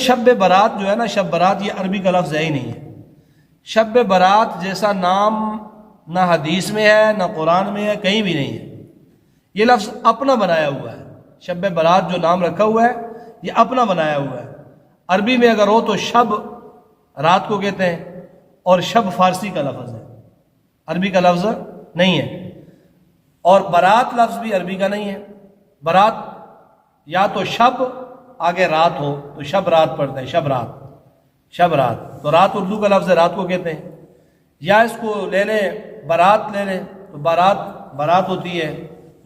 شب برات جو ہے نا، شب برات یہ عربی کا لفظ ہے ہی نہیں ہے۔ شب برات جیسا نام نہ حدیث میں ہے نہ قرآن میں ہے، کہیں بھی نہیں ہے۔ یہ لفظ اپنا بنایا ہوا ہے۔ شب برات جو نام رکھا ہوا ہے یہ اپنا بنایا ہوا ہے۔ عربی میں اگر ہو تو شب رات کو کہتے ہیں، اور شب فارسی کا لفظ ہے، عربی کا لفظ نہیں ہے۔ اور برات لفظ بھی عربی کا نہیں ہے۔ برات یا تو شب آگے رات ہو تو شب رات پڑھتے ہیں، شب رات، شب رات تو رات اردو کا لفظ ہے، رات کو کہتے ہیں۔ یا اس کو لے لیں برات لے لیں تو بارات، برات ہوتی ہے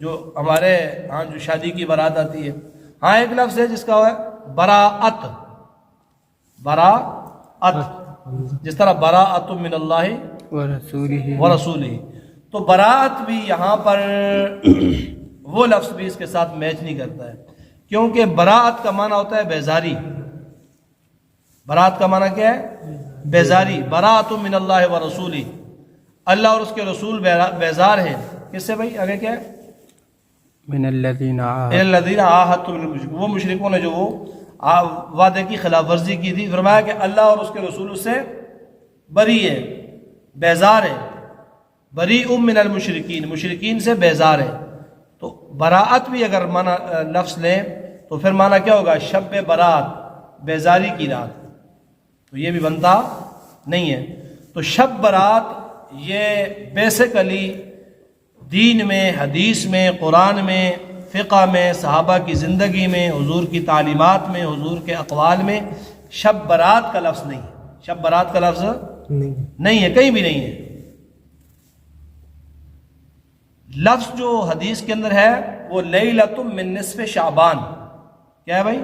جو ہمارے ہاں جو شادی کی برات آتی ہے۔ ہاں ایک لفظ ہے جس کا ہے براءت، براءت، جس طرح براءت من اللہ ورسولہ، تو براءت بھی یہاں پر وہ لفظ بھی اس کے ساتھ میچ نہیں کرتا ہے، کیونکہ براءت کا معنی ہوتا ہے بیزاری۔ براءت کا معنی کیا ہے؟ بیزاری۔ براءت من اللہ ورسولہ، اللہ اور اس کے رسول بیزار ہیں کس سے بھائی؟ آگے کیا ہے؟ من الذین عاہدتم من المشرکین، وہ مشرکوں نے جو وہ وعدے کی خلاف ورزی کی تھی، فرمایا کہ اللہ اور اس کے رسول اس سے بری ہے، بیزار ہے۔ بریء من المشرکین، مشرکین سے بیزار ہے۔ تو براءت بھی اگر معنی لفظ لیں تو پھر معنی کیا ہوگا؟ شب برات، بیزاری کی رات، تو یہ بھی بنتا نہیں ہے۔ تو شب برات یہ بیسیکلی دین میں، حدیث میں، قرآن میں، فقہ میں، صحابہ کی زندگی میں، حضور کی تعلیمات میں، حضور کے اقوال میں شب برات کا لفظ نہیں ہے۔ شب برات کا لفظ نہیں ہے، کہیں بھی نہیں ہے۔ لفظ جو حدیث کے اندر ہے وہ لیلۃ من نصف شعبان، کیا ہے بھائی؟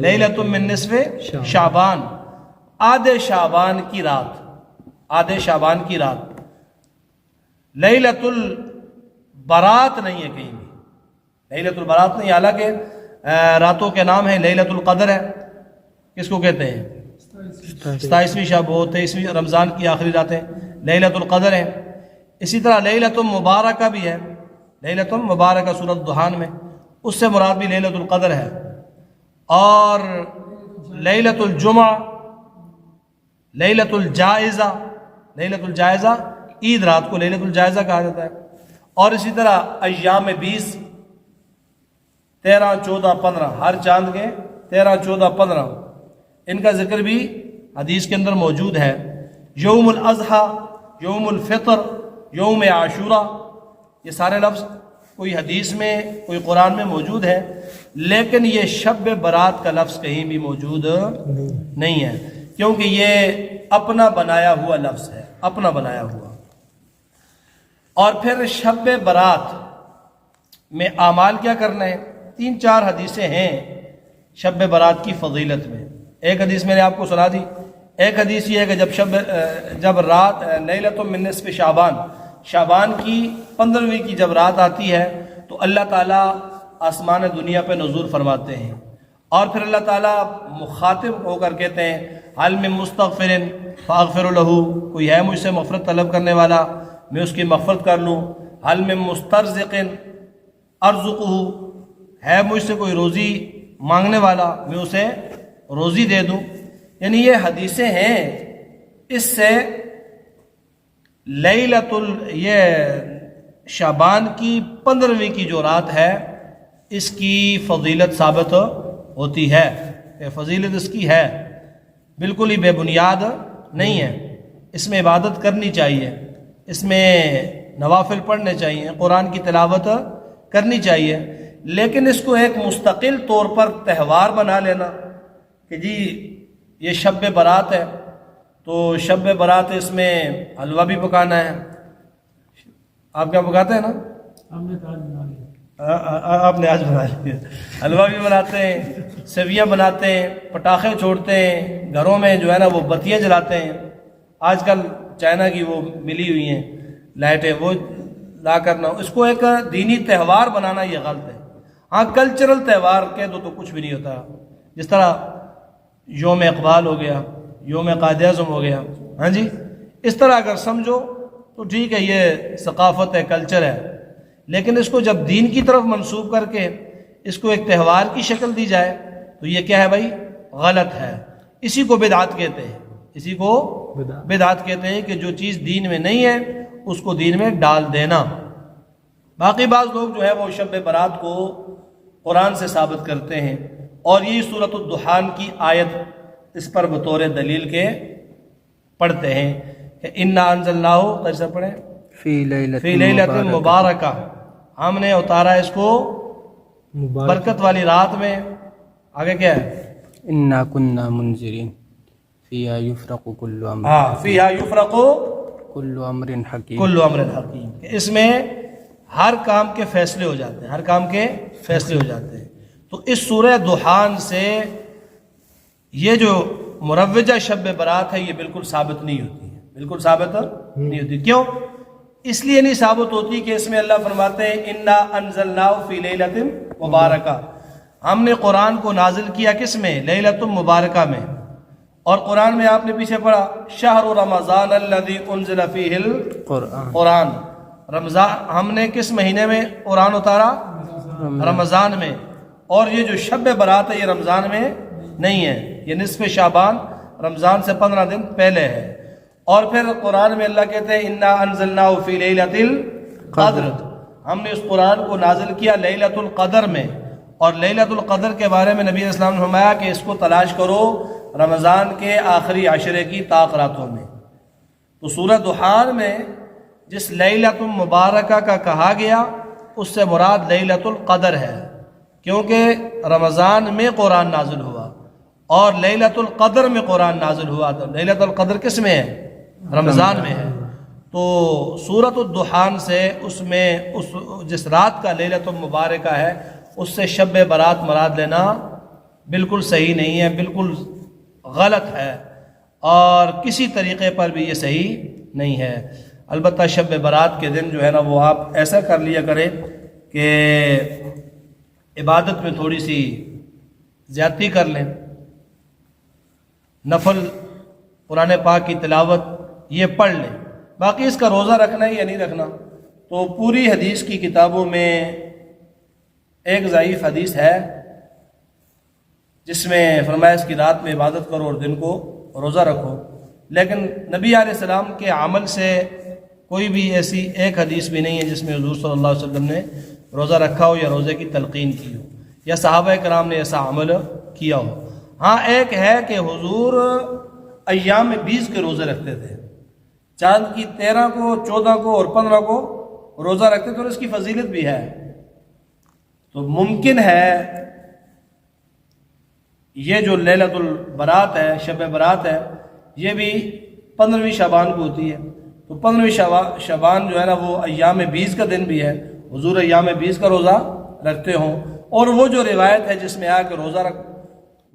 لیلۃ من نصف شعبان، آدھے شعبان کی رات، آدھے شعبان کی رات۔ لیلۃ البرات نہیں ہے کہیں بھی، لیلۃ البرات نہیں، حالانکہ راتوں کے نام ہے، لیلۃ القدر ہے، کس کو کہتے ہیں؟ 27ویں شب ہو، 23ویں رمضان کی آخری راتیں لیلۃ القدر ہیں۔ اسی طرح لیلۃ مبارکہ بھی ہے، لیلۃ مبارکہ سورۃ دخان میں، اس سے مراد بھی لیلۃ القدر ہے۔ اور لیلۃ الجمعہ، لیلۃ الجائزہ، لیلۃ الجائزہ عید رات کو لیلۃ الجائزہ کہا جاتا ہے۔ اور اسی طرح ایام 20، 13، 14، 15، ہر چاند کے 13، 14، 15 ان کا ذکر بھی حدیث کے اندر موجود ہے۔ یوم الاضحیٰ، یوم الفطر، یوم عاشورہ، یہ سارے لفظ کوئی حدیث میں کوئی قرآن میں موجود ہے، لیکن یہ شب برات کا لفظ کہیں بھی موجود نہیں ہے، کیونکہ یہ اپنا بنایا ہوا لفظ ہے، اپنا بنایا ہوا۔ اور پھر شب برات میں اعمال کیا کرنا ہے؟ 3-4 حدیثیں ہیں شب برات کی فضیلت میں۔ ایک حدیث میں نے آپ کو سنا دی۔ ایک حدیث یہ ہے کہ جب رات لیلۃ من نصف شعبان، شعبان کی 15ویں کی جب رات آتی ہے تو اللہ تعالیٰ آسمان دنیا پہ نزول فرماتے ہیں، اور پھر اللہ تعالیٰ مخاطب ہو کر کہتے ہیں حل من مستغفر فاغفر لہ، کوئی ہے مجھ سے مغفرت طلب کرنے والا میں اس کی مغفرت کر لوں، حل من مسترزق ارزقہ، ہے مجھ سے کوئی روزی مانگنے والا میں اسے روزی دے دوں۔ یعنی یہ حدیثیں ہیں، اس سے یہ شعبان کی 15ویں کی جو رات ہے اس کی فضیلت ثابت ہوتی ہے، کہ فضیلت اس کی ہے، بالکل ہی بے بنیاد نہیں ہے۔ اس میں عبادت کرنی چاہیے، اس میں نوافل پڑھنے چاہیے، قرآن کی تلاوت کرنی چاہیے، لیکن اس کو ایک مستقل طور پر تہوار بنا لینا کہ جی یہ شب برات ہے تو شب برات اس میں حلوہ بھی پکانا ہے۔ آپ کیا پکاتے ہیں نا؟ آپ نے آج بنا لیا، حلوہ بھی بناتے ہیں، سیویاں بناتے ہیں، پٹاخے چھوڑتے ہیں، گھروں میں جو ہے نا وہ بتیاں جلاتے ہیں۔ آج کل چائنا کی وہ ملی ہوئی ہیں لائٹیں، وہ لا کرنا، اس کو ایک دینی تہوار بنانا یہ غلط ہے۔ ہاں کلچرل تہوار کہہ دو تو کچھ بھی نہیں ہوتا، جس طرح یوم اقبال ہو گیا، یوم قائد اعظم ہو گیا، ہاں جی اس طرح اگر سمجھو تو ٹھیک ہے، یہ ثقافت ہے، کلچر ہے، لیکن اس کو جب دین کی طرف منسوب کر کے اس کو ایک تہوار کی شکل دی جائے تو یہ کیا ہے بھائی؟ غلط ہے. اسی کو بدعت کہتے ہیں. اسی کو بدعت کہتے ہیں کہ جو چیز دین میں نہیں ہے اس کو دین میں ڈال دینا. باقی بعض لوگ جو ہے وہ شب برات کو قرآن سے ثابت کرتے ہیں اور یہی سورۃ الدخان کی آیت اس پر بطور دلیل کے پڑھتے ہیں کہ انا انزلناہ کیسے پڑھیں فی لیلۃ مبارکہ، ہم نے اتارا اس کو برکت والی رات میں. آگے کیا ہے؟ انا کننا منذرین فیہا یفرق کل امر فیہا یفرق کل امر حکیم کل امر حکیم، کہ اس میں ہر کام کے فیصلے ہو جاتے ہیں، ہر کام کے فیصلے ہو جاتے ہیں. تو اس سورہ دخان سے یہ جو مروجہ شب برات ہے یہ بالکل ثابت نہیں ہوتی ہے، بالکل ثابت نہیں ہوتی. کیوں؟ اس لیے نہیں ثابت ہوتی کہ اس میں اللہ فرماتے ہیں انا انزلناہ فی لیلۃ مبارکہ، ہم نے قرآن کو نازل کیا کس میں؟ لیلۃ مبارکہ میں. اور قرآن میں آپ نے پیچھے پڑھا شہر رمضان الذی انزل فیہ القرآن، رمضان ہم نے کس مہینے میں قرآن اتارا؟ رمضان میں. اور یہ جو شب برات ہے یہ رمضان میں نہیں ہے، یہ نصف شعبان رمضان سے 15 دن پہلے ہے. اور پھر قرآن میں اللہ کہتے ہیں انا انزلناہ فی لیلۃ القدر، ہم نے اس قرآن کو نازل کیا لیلۃ القدر میں. اور لیلۃ القدر کے بارے میں نبی اسلام نے فرمایا کہ اس کو تلاش کرو رمضان کے آخری عشرے کی طاق راتوں میں. تو سورہ دخان میں جس لیلۃ مبارکہ کا کہا گیا اس سے مراد لیلۃ القدر ہے، کیونکہ رمضان میں قرآن نازل ہوا اور لیلۃ القدر میں قرآن نازل ہوا. تو لیلۃ القدر کس میں ہے؟ رمضان میں ہے. تو سورۃ الدخان سے اس میں جس رات کا لیلۃ المبارکہ ہے اس سے شب برات مراد لینا بالکل صحیح نہیں ہے، بالکل غلط ہے، اور کسی طریقے پر بھی یہ صحیح نہیں ہے. البتہ شب برات کے دن جو ہے نا وہ آپ ایسا کر لیا کریں کہ عبادت میں تھوڑی سی زیادتی کر لیں، نفل قرآن پاک کی تلاوت یہ پڑھ لیں. باقی اس کا روزہ رکھنا ہے یا نہیں رکھنا تو پوری حدیث کی کتابوں میں ایک ضعیف حدیث ہے جس میں فرمایا اس کی رات میں عبادت کرو اور دن کو روزہ رکھو. لیکن نبی علیہ السلام کے عمل سے کوئی بھی ایسی ایک حدیث بھی نہیں ہے جس میں حضور صلی اللہ علیہ وسلم نے روزہ رکھا ہو یا روزے کی تلقین کی ہو یا صحابہ کرام نے ایسا عمل کیا ہو. ہاں ایک ہے کہ حضور ایام 20 کے روزے رکھتے تھے، چاند کی 13 کو 14 کو اور 15 کو روزہ رکھتے تھے اور اس کی فضیلت بھی ہے. تو ممکن ہے یہ جو لیلۃ البرات ہے شب برات ہے یہ بھی 15ویں شعبان کو ہوتی ہے. تو 15ویں شعبان جو ہے نا وہ ایام 20 کا دن بھی ہے، حضور ایام 20 کا روزہ رکھتے ہوں. اور وہ جو روایت ہے جس میں آیا کہ روزہ